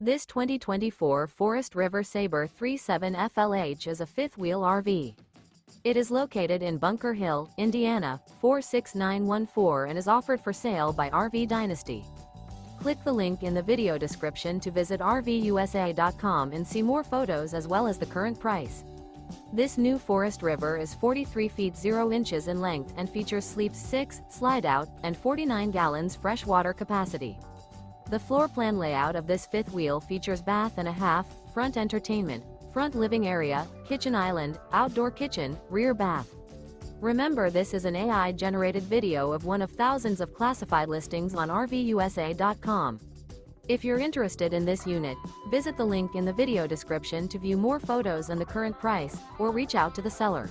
This 2024 Forest River Sabre 37 FLH is a fifth-wheel RV. It is located in Bunker Hill, Indiana, 46914 and is offered for sale by RV Dynasty. Click the link in the video description to visit RVUSA.com and see more photos as well as the current price. This new Forest River is 43 feet 0 inches in length and features sleeps 6, slide-out, and 49 gallons fresh water capacity. The floor plan layout of this fifth wheel features bath and a half, front entertainment, front living area, kitchen island, outdoor kitchen, rear bath. Remember, this is an AI-generated video of one of thousands of classified listings on RVUSA.com. If you're interested in this unit, visit the link in the video description to view more photos and the current price, or reach out to the seller.